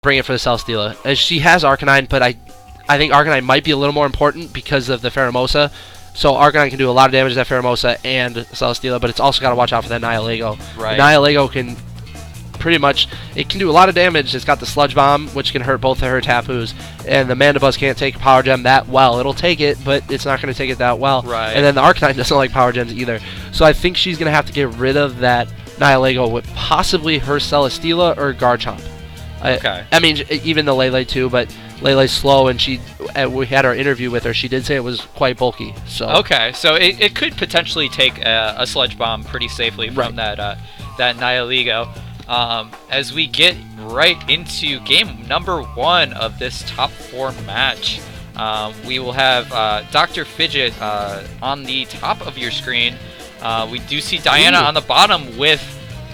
bring it for the Celesteela. As she has Arcanine, but I think Arcanine might be a little more important because of the Pheromosa. So Arcanine can do a lot of damage to that Pheromosa and Celesteela, but it's also got to watch out for that Nihilego. Right. Nihilego can pretty much, it can do a lot of damage. It's got the Sludge Bomb, which can hurt both of her Tapus, and the Mandibuzz can't take Power Gem that well. It'll take it, but it's not going to take it that well. Right. And then the Arcanine doesn't like Power Gems either. So I think she's going to have to get rid of that Nihilego with possibly her Celesteela or Garchomp. Okay. I mean, even the Lele too, but Lele's slow, and we had our interview with her. She did say it was quite bulky. So okay, so it could potentially take a Sludge Bomb pretty safely from that Nihilego. As we get right into game number 1 of this top 4 match, we will have Dr. Fidget on the top of your screen. We do see Diana on the bottom with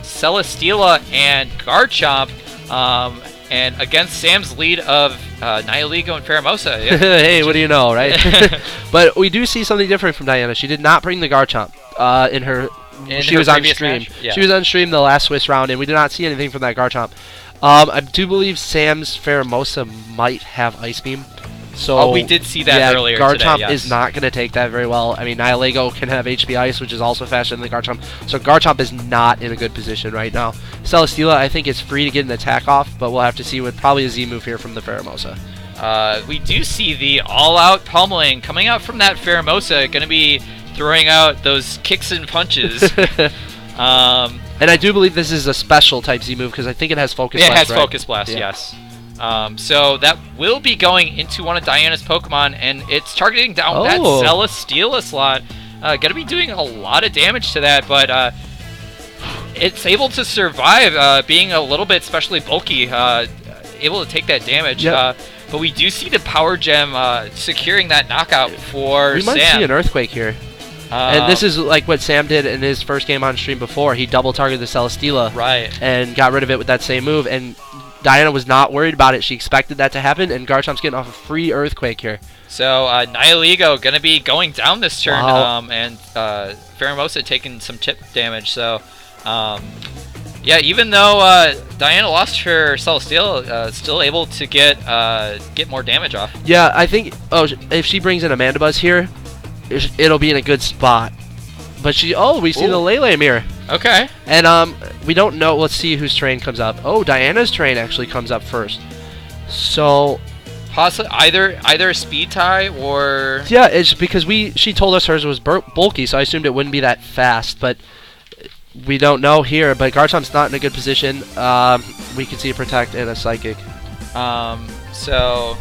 Celesteela and Garchomp. And against Sam's lead of Nihilego and Pheromosa. Yeah. Hey, what do you know, right? But we do see something different from Diana. She did not bring the Garchomp in her. She was on stream. Yeah. She was on stream the last Swiss round, and we did not see anything from that Garchomp. I do believe Sam's Pheromosa might have Ice Beam. So we did see that earlier Garchomp today, yes. is not going to take that very well. I mean, Nihilego can have HP Ice, which is also faster than the Garchomp. So Garchomp is not in a good position right now. Celesteela, I think, is free to get an attack off, but we'll have to see with probably a Z move here from the Pheromosa. We do see the all-out pummeling coming out from that Pheromosa. Going to be throwing out those kicks and punches. And I do believe this is a special type Z move because I think it has Focus Blast. It has right? Focus Blast, yes. So that will be going into one of Diana's Pokemon, and it's targeting down that Celesteela slot. Going to be doing a lot of damage to that, but it's able to survive, being a little bit especially bulky, able to take that damage. Yep. But we do see the Power Gem securing that knockout for We Sam. might see an Earthquake here. And this is like what Sam did in his first game on stream before. He double targeted the Celesteela and got rid of it with that same move. And Diana was not worried about it. She expected that to happen, and Garchomp's getting off a free Earthquake here. So Nihilego going to be going down this turn, Wow. and Pheromosa taking some chip damage. So, yeah, even though Diana lost her Celesteela, still able to get more damage off. Yeah, I think if she brings in a Mandibuzz here, it'll be in a good spot. But we see the Lele mirror. Okay. And we don't know. Let's see whose train comes up. Oh, Diana's train actually comes up first. So possibly either a speed tie or yeah, it's because she told us hers was bulky, so I assumed it wouldn't be that fast. But we don't know here. But Garchomp's not in a good position. We can see a Protect and a Psychic. So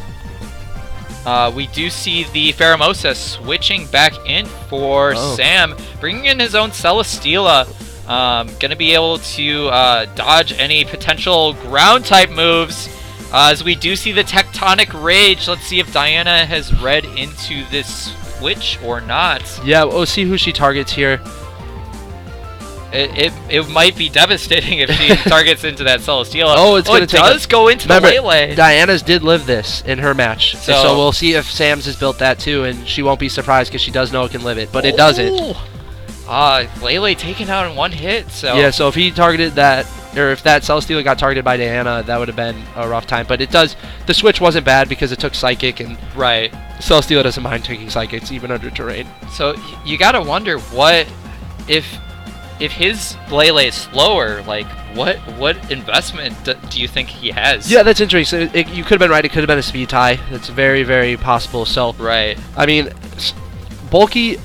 we do see the Pheromosa switching back in for Sam, bringing in his own Celesteela. Going to be able to dodge any potential ground-type moves. As we do see the Tectonic Rage. Let's see if Diana has read into this switch or not. Yeah, we'll see who she targets here. It might be devastating if she targets into that Celesteela. It does go into the Lele. Diana's did live this in her match. So we'll see if Sam's has built that too, and she won't be surprised because she does know it can live it, but it doesn't. Lele taken out in one hit. So yeah, so if he targeted that, or if that Celesteela got targeted by Diana, that would have been a rough time. But it does. The switch wasn't bad because it took Psychic, and Celesteela doesn't mind taking Psychics even under terrain. So you gotta wonder what if his Lele is slower, like what investment do you think he has? Yeah, that's interesting. You could have been right. It could have been a speed tie. That's very, very possible. So I mean, bulky.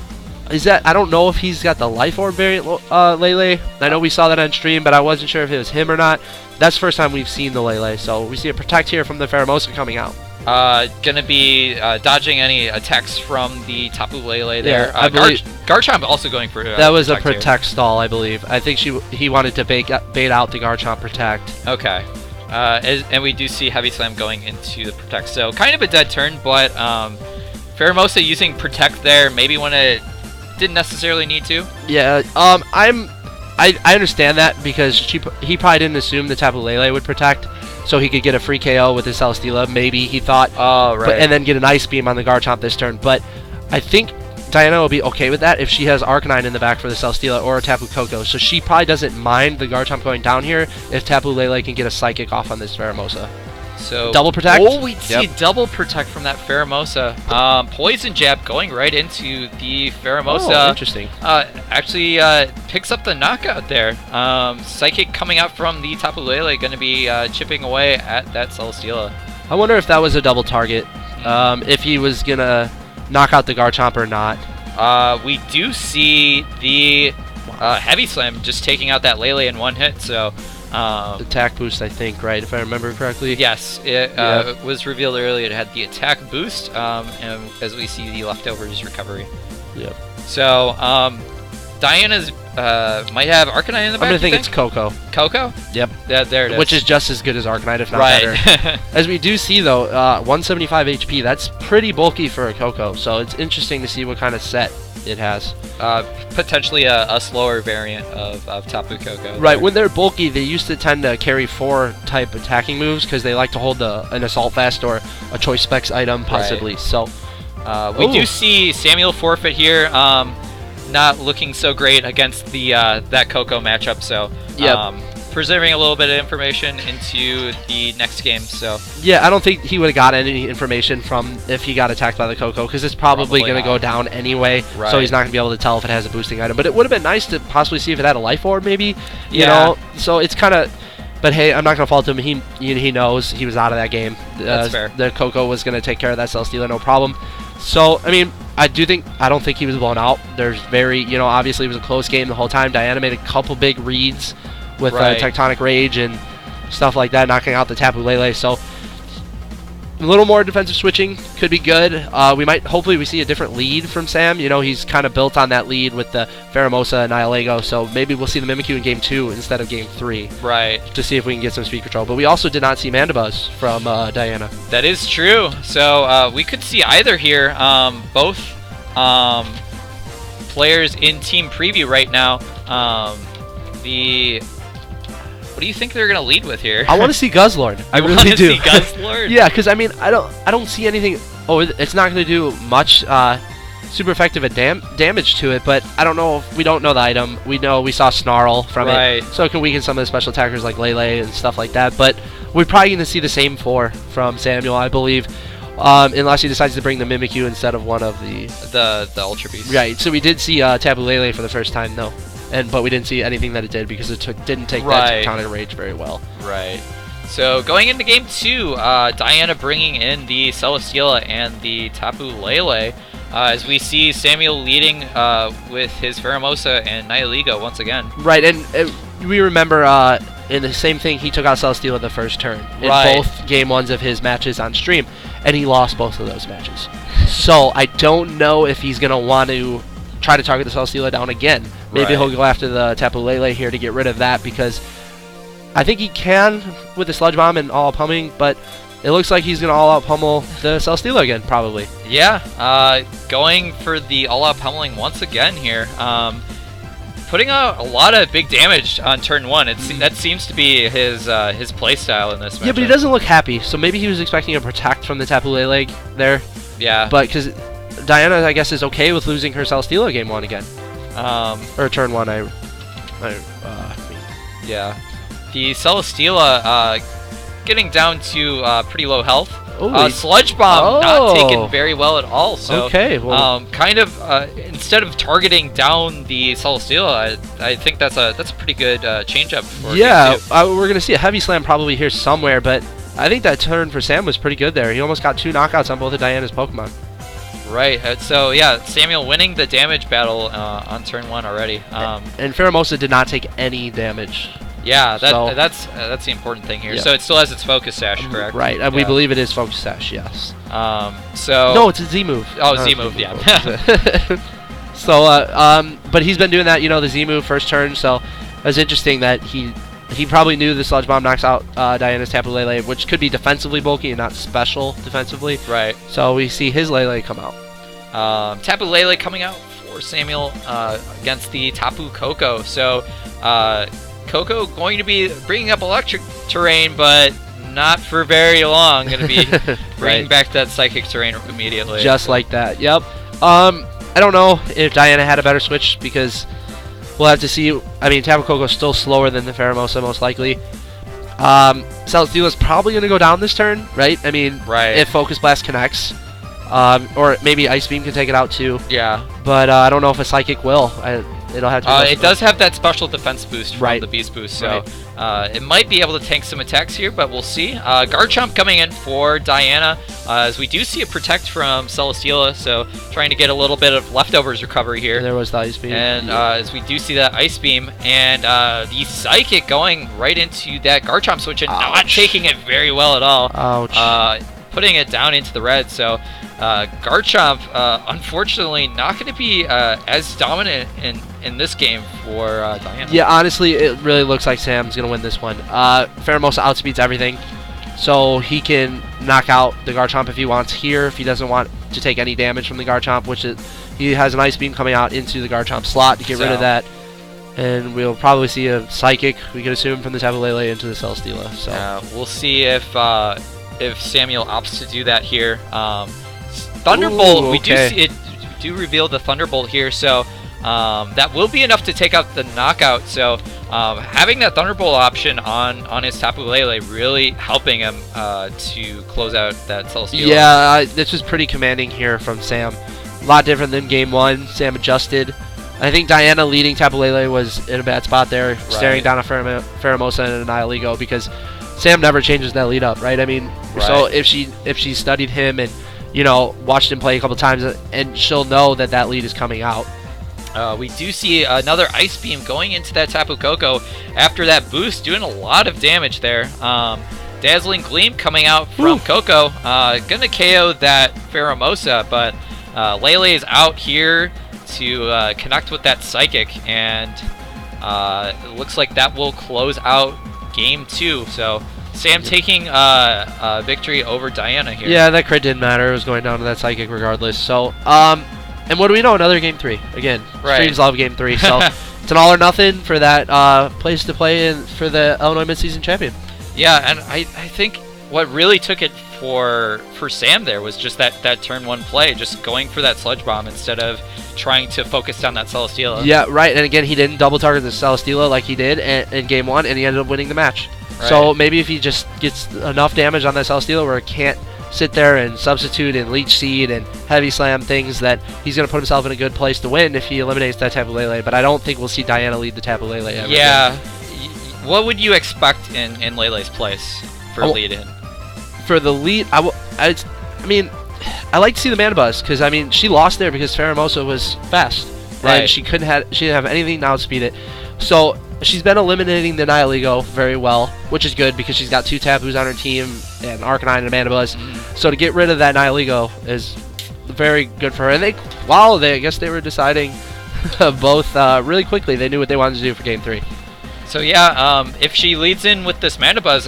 Is that? I don't know if he's got the Life Orb variant Lele. I know we saw that on stream, but I wasn't sure if it was him or not. That's the first time we've seen the Lele. So we see a Protect here from the Pheromosa coming out. Gonna be dodging any attacks from the Tapu Lele there. I believe Garchomp also going for that was a Protect stall, I believe. I think he wanted to bait out the Garchomp Protect. Okay. And we do see Heavy Slam going into the Protect. So kind of a dead turn, but Pheromosa using Protect there maybe when it didn't necessarily need to. Yeah. I understand that because he probably didn't assume the Tapu Lele would Protect, so he could get a free KO with his Celesteela. Maybe he thought, and then get an Ice Beam on the Garchomp this turn. But I think Diana will be okay with that if she has Arcanine in the back for the Celesteela or a Tapu Koko. So she probably doesn't mind the Garchomp going down here if Tapu Lele can get a Psychic off on this Pheromosa. So double protect. Oh, we see double protect from that Pheromosa. Poison jab going right into the Pheromosa. Oh, interesting. Actually picks up the knockout there. Psychic coming out from the Tapu Lele, going to be chipping away at that Celesteela. I wonder if that was a double target. If he was gonna knock out the Garchomp or not. We do see the Heavy Slam just taking out that Lele in one hit. So. Attack boost, I think, right? If I remember correctly. Yes, it was revealed earlier. It had the attack boost, and as we see the leftovers recovery. Yep. So, Diana's might have Arcanine in the back. I'm gonna think it's Coco. Coco? Yep. Yeah, there it is. Which is just as good as Arcanine, if not right. better. As we do see, though, 175 HP. That's pretty bulky for a Coco. So it's interesting to see what kind of set it has. Potentially a slower variant of Tapu Koko. Right, when they're bulky, they used to tend to carry 4 type attacking moves because they like to hold an Assault Vest or a Choice Specs item, possibly. Right. So we do see Samuel forfeit here. Not looking so great against the that Koko matchup. So preserving a little bit of information into the next game. So yeah, I don't think he would have got any information from if he got attacked by the Coco because it's probably going to go down anyway. Right. So he's not going to be able to tell if it has a boosting item. But it would have been nice to possibly see if it had a Life Orb, maybe. You know. So it's kind of. But hey, I'm not going to fault him. He knows he was out of that game. That's fair. The Coco was going to take care of that Celesteela, no problem. So I mean, I don't think he was blown out. There's obviously it was a close game the whole time. Diana made a couple big reads with Tectonic Rage and stuff like that, knocking out the Tapu Lele. So a little more defensive switching could be good. Hopefully we see a different lead from Sam. He's kind of built on that lead with the Pheromosa and Nihilego, so maybe we'll see the Mimikyu in Game 2 instead of Game 3. Right. To see if we can get some speed control. But we also did not see Mandibuzz from Diana. That is true. So we could see either here. Both players in Team Preview right now. What do you think they're gonna lead with here? I want to see Guzzlord. I really want to do. see Guzzlord. Yeah, because I mean, I don't see anything. Oh, it's not going to do much super effective damage to it, but I don't know. We don't know the item. We know we saw Snarl from it, so it can weaken some of the special attackers like Lele and stuff like that. But we're probably going to see the same 4 from Samuel, I believe, unless he decides to bring the Mimikyu instead of one of the Ultra Beasts. Right. So we did see Tapu Lele for the first time, though. But we didn't see anything that it did because it didn't take that Tectonic Rage very well. Right. So going into Game 2, Diana bringing in the Celesteela and the Tapu Lele. As we see Samuel leading with his Pheromosa and Nihilego once again. Right, and we remember in the same thing, he took out Celesteela the first turn in both Game 1s of his matches on stream, and he lost both of those matches. So I don't know if he's going to want to try to target the Celesteela down again. Maybe he'll go after the Tapu Lele here to get rid of that, because I think he can with the Sludge Bomb and all-out pummeling, but it looks like he's going to all-out pummel the Celesteela again, probably. Yeah, going for the all-out pummeling once again here. Putting out a lot of big damage on turn 1. That seems to be his playstyle in this match. Yeah, but he doesn't look happy, so maybe he was expecting a Protect from the Tapu Lele there. Yeah. But because Diana, I guess, is okay with losing her Celesteela Game 1 again. Or turn 1, I mean. Yeah. The Celesteela getting down to pretty low health. Sludge Bomb not taken very well at all. So, kind of instead of targeting down the Celesteela, I think that's a pretty good change up. Yeah, we're gonna see a Heavy Slam probably here somewhere, but I think that turn for Sam was pretty good there. He almost got 2 knockouts on both of Diana's Pokemon. Right. So yeah, Samuel winning the damage battle on turn 1 already. And Pheromosa did not take any damage. Yeah, that's the important thing here. Yeah. So it still has its Focus Sash, correct? Right, and we believe it is Focus Sash, yes. No, it's a Z move. Oh, Z move, yeah. So, but he's been doing that, the Z move first turn. So it's interesting that he probably knew the Sludge Bomb knocks out Diana's Tapu Lele, which could be defensively bulky and not special defensively. Right. So we see his Lele come out. Tapu Lele coming out for Samuel against the Tapu Koko. So. Koko going to be bringing up electric terrain, but not for very long. Going to be bringing back that psychic terrain immediately. Just like that. Yep. I don't know if Diana had a better switch, because we'll have to see. I mean, Tapu Koko's still slower than the Pheromosa, most likely. Celesteela's probably going to go down this turn, right? I mean, if Focus Blast connects. Or maybe Ice Beam can take it out too. Yeah. But I don't know if a Psychic will. It'll have to. It does have that special defense boost from the Beast Boost, so it might be able to tank some attacks here, but we'll see. Garchomp coming in for Diana, as we do see a Protect from Celesteela, so trying to get a little bit of leftovers recovery here. And there was the Ice Beam. And as we do see that Ice Beam, and the Psychic going right into that Garchomp switch and not taking it very well at all. Ouch. Putting it down into the red, so Garchomp, unfortunately, not going to be as dominant in this game for Diana. Yeah, honestly, it really looks like Sam's going to win this one. Pheromosa outspeeds everything, so he can knock out the Garchomp if he wants here, if he doesn't want to take any damage from the Garchomp, which he has an Ice Beam coming out into the Garchomp slot to get rid of that. And we'll probably see a Psychic, we could assume, from the Tapu Lele into the Celesteela. So we'll see if Samuel opts to do that here. Thunderbolt, we do see it. Do reveal the Thunderbolt here, so that will be enough to take out the knockout. So having that Thunderbolt option on his Tapu Lele really helping him to close out that Celesteela. Yeah, this was pretty commanding here from Sam. A lot different than game one. Sam adjusted. I think Diana leading Tapu Lele was in a bad spot there, staring down a Pheromosa and a Nihilego, because Sam never changes that lead up, right? I mean, so if she studied him and watched him play a couple times, and she'll know that lead is coming out. We do see another Ice Beam going into that Tapu Koko after that boost, doing a lot of damage there. Dazzling Gleam coming out from Koko, gonna KO that Pheromosa, but Lele is out here to connect with that Psychic, and it looks like that will close out game 2. So Sam taking victory over Diana here. Yeah, that crit didn't matter. It was going down to that Psychic regardless. So, and what do we know? Another game 3 again. Streams love game 3. So it's an all or nothing for that place to play in for the Illinois Midseason Champion. Yeah, and I think what really took it for Sam there was just that turn 1 play, just going for that Sludge Bomb instead of trying to focus down that Celesteela. Yeah, right. And again, he didn't double target the Celesteela like he did in game 1, and he ended up winning the match. So maybe if he just gets enough damage on that Celesteela where it can't sit there and substitute and Leech Seed and Heavy Slam things, that he's going to put himself in a good place to win if he eliminates that Tapu Lele. But I don't think we'll see Diana lead the Tapu Lele ever. Yeah. What would you expect in Lele's place for lead-in? For the lead, I mean, I like to see the Mana Buzz, because I mean she lost there because Pheromosa was fast, and she didn't have anything to outspeed it. So she's been eliminating the Nihilego very well, which is good because she's got 2 Tapus on her team, and Arcanine and a Mana Buzz. So to get rid of that Nihilego is very good for her. And I guess they were deciding both really quickly. They knew what they wanted to do for game 3. So yeah, if she leads in with this Mana Buzz,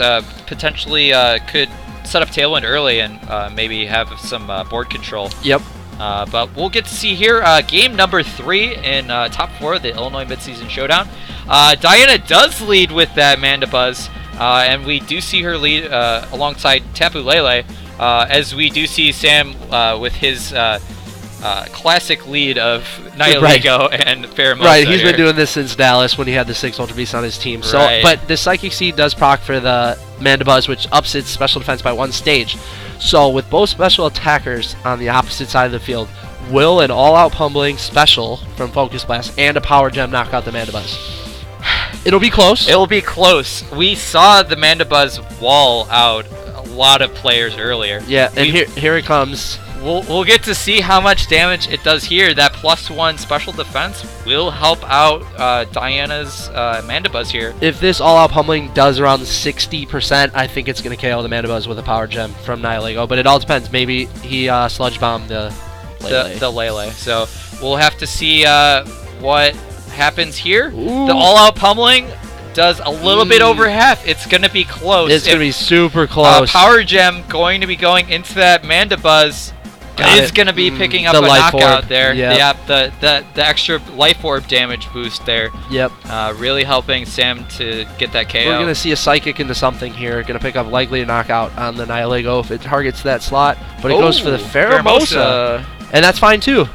potentially could set up Tailwind early and maybe have some board control. Yep. But we'll get to see here game number 3 in top 4 of the Illinois Midseason Showdown. Diana does lead with that Mana Buzz, and we do see her lead alongside Tapu Lele, as we do see Sam with his classic lead of Nihilego and Pheromosa. Right, he's been doing this since Dallas when he had the 6 Ultra Beasts on his team. So, but the Psychic Seed does proc for the Mana Buzz, which ups its special defense by 1 stage. So with both special attackers on the opposite side of the field, will an all-out pummeling special from Focus Blast and a Power Gem knock out the Mana Buzz? It'll be close. It'll be close. We saw the Mana Buzz wall out a lot of players earlier. Yeah, and here it comes. We'll get to see how much damage it does here. That +1 special defense will help out Diana's Mana Buzz here. If this all-out pummeling does around 60%, I think it's going to KO the Mana Buzz with a Power Gem from Nihilego. But it all depends. Maybe he Sludge Bomb the Lele. The Lele. So we'll have to see what happens here. The all-out pummeling does a little bit over half. It's going to be close. It's going to be super close. Power Gem going to be going into that Mana Buzz. Is going to be picking up a knockout there. Yep, the extra Life Orb damage boost there. Yep. Really helping Sam to get that KO. We're going to see a Psychic into something here. Going to pick up likely a knockout on the Nihilego if it targets that slot. But it goes for the Pheromosa. And that's fine too.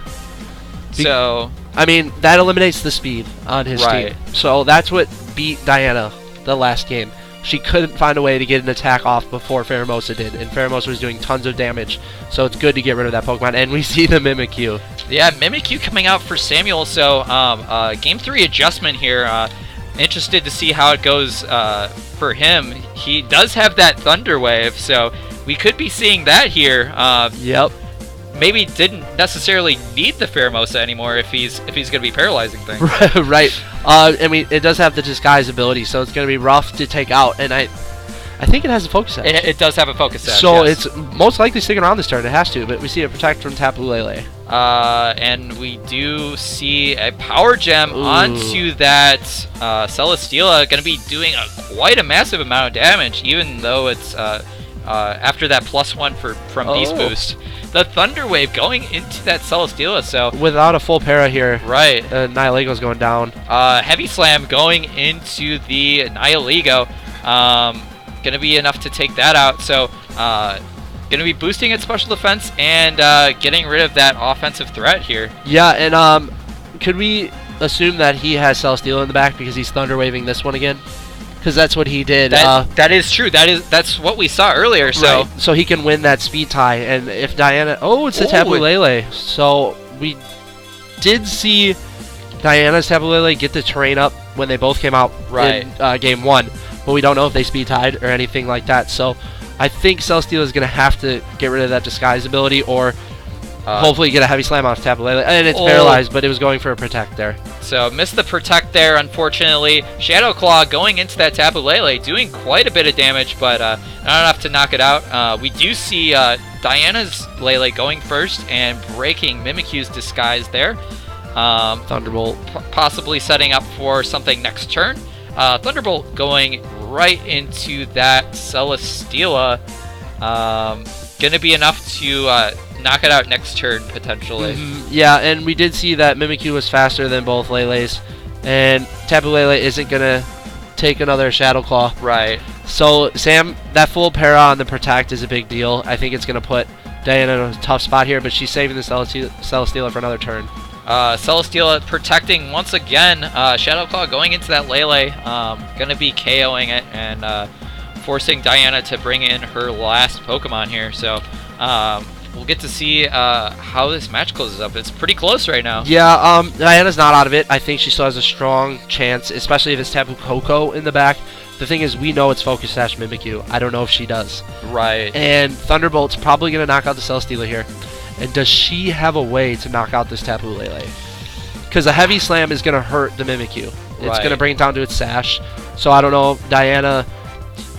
So, I mean, that eliminates the speed on his team. So that's what beat Diana the last game, she couldn't find a way to get an attack off before Pheromosa did, and Pheromosa was doing tons of damage, so it's good to get rid of that Pokemon, and we see the Mimikyu. Yeah, Mimikyu coming out for Samuel, so Game 3 adjustment here. Interested to see how it goes for him. He does have that Thunder Wave, so we could be seeing that here. Yep. Maybe didn't necessarily need the Pheromosa anymore if he's going to be paralyzing things. Right. I mean, it does have the disguise ability, so it's going to be rough to take out, and I think it has a Focus Sash. It does have a Focus Sash, so yes. It's most likely sticking around this turn. It has to, but we see a Protect from Tapu Lele. And we do see a Power Gem onto that Celesteela, going to be doing quite a massive amount of damage, even though it's after that +1 from Beast Boost. The Thunder Wave going into that Celesteela, so without a full para here, right? Nihilego going down. Heavy Slam going into the Nihilego, gonna be enough to take that out. So gonna be boosting its special defense and getting rid of that offensive threat here. Yeah, and could we assume that he has Celesteela in the back because he's Thunder Waving this one again? Because that's what he did. That is true. That's what we saw earlier. So right. So he can win that speed tie, and if Diana, it's the Tapu Lele. So we did see Diana's Tapu Lele get the terrain up when they both came out in Game 1, but we don't know if they speed tied or anything like that. So I think Celesteela is going to have to get rid of that disguise ability, or hopefully get a Heavy Slam off Tapu Lele. And it's paralyzed, but it was going for a Protect there. So missed the Protect there, unfortunately. Shadow Claw going into that Tapu Lele, doing quite a bit of damage, but not enough to knock it out. We do see Diana's Lele going first and breaking Mimikyu's disguise there. Thunderbolt. Possibly setting up for something next turn. Thunderbolt going right into that Celesteela. Gonna be enough to knock it out next turn, potentially. Yeah, and we did see that Mimikyu was faster than both Lele's, and Tapu Lele isn't going to take another Shadow Claw. Right. So, Sam, that full para on the Protect is a big deal. I think it's going to put Diana in a tough spot here, but she's saving the Celesteela for another turn. Celesteela protecting once again. Shadow Claw going into that Lele. Going to be KOing it and forcing Diana to bring in her last Pokemon here. So, we'll get to see how this match closes up. It's pretty close right now. Yeah, Diana's not out of it. I think she still has a strong chance, especially if it's Tapu Koko in the back. The thing is, we know it's Focus Sash Mimikyu. I don't know if she does. Right. And Thunderbolt's probably going to knock out the Celesteela here. And does she have a way to knock out this Tapu Lele? Because a Heavy Slam is going to hurt the Mimikyu. It's going to bring it down to its Sash. So I don't know if Diana...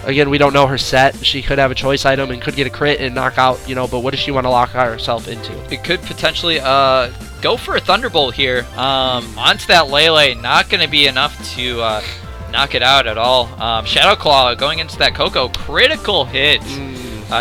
Again, we don't know her set. She could have a choice item and could get a crit and knock out, but what does she want to lock herself into? It could potentially go for a Thunderbolt here. Onto that Lele, not going to be enough to knock it out at all. Shadow Claw going into that Koko, critical hit.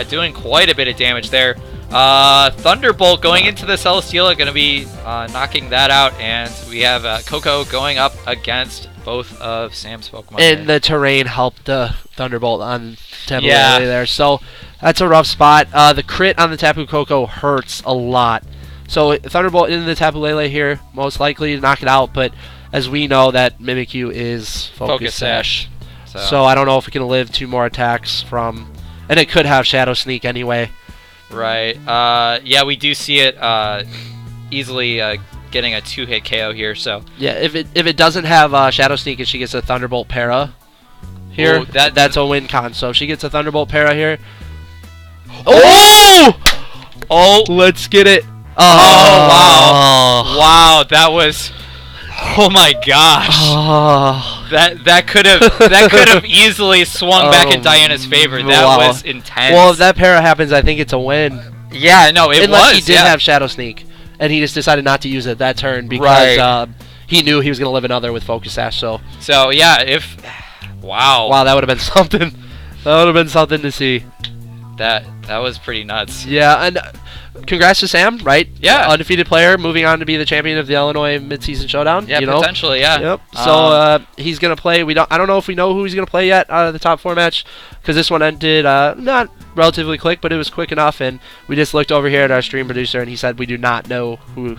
Doing quite a bit of damage there. Thunderbolt going into the Celesteela, going to be knocking that out, and we have Koko going up against both of Sam's Pokemon. And the terrain helped the Thunderbolt on Tapu Lele there, so that's a rough spot. The crit on the Tapu Koko hurts a lot. So Thunderbolt into the Tapu Lele here, most likely to knock it out, but as we know, that Mimikyu is Focus Sash. So I don't know if it can live 2 more attacks from... And it could have Shadow Sneak anyway. Right. Yeah, we do see it easily getting a 2-hit KO here. So yeah, if it doesn't have Shadow Sneak and she gets a Thunderbolt para here, that's a win con. So if she gets a Thunderbolt para here. Oh, let's get it. Oh wow, wow, that was. Oh my gosh. That could have easily swung back in Diana's favor. That was intense. Well, if that para happens, I think it's a win. Yeah, no, Unless he did have Shadow Sneak, and he just decided not to use it that turn because he knew he was going to live another with Focus Sash. So yeah, wow, that would have been something. That would have been something to see. That was pretty nuts. Yeah, and congrats to Sam, right? Yeah. Undefeated player, moving on to be the champion of the Illinois Midseason Showdown. Yeah, potentially, yeah. Yep. So he's gonna play. I don't know if we know who he's gonna play yet out of the top 4 match, because this one ended not relatively quick, but it was quick enough. And we just looked over here at our stream producer, and he said we do not know who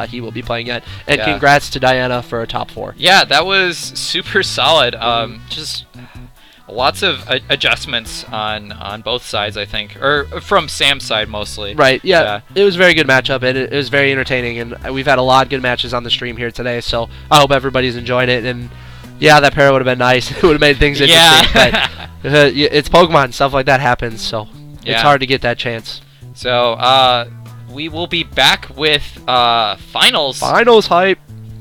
he will be playing yet. And congrats to Diana for a top 4. Yeah, that was super solid. Just a lots of adjustments on both sides, I think, or from Sam's side mostly. Right. Yeah. It was a very good matchup, and it was very entertaining, and we've had a lot of good matches on the stream here today. So I hope everybody's enjoying it. And yeah, that pair would have been nice. It would have made things interesting. Yeah. But it's Pokemon, stuff like that happens, so it's hard to get that chance. So we will be back with finals. Finals hype.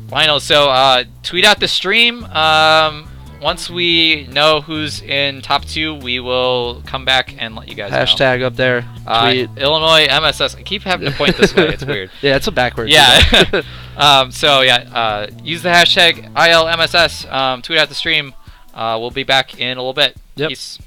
Finals. So tweet out the stream. Once we know who's in top 2, we will come back and let you guys know. Hashtag up there. Tweet. Illinois MSS. I keep having to point this way. It's weird. Yeah, it's a backwards. Yeah. So yeah, use the hashtag ILMSS. Tweet out the stream. We'll be back in a little bit. Yep. Peace.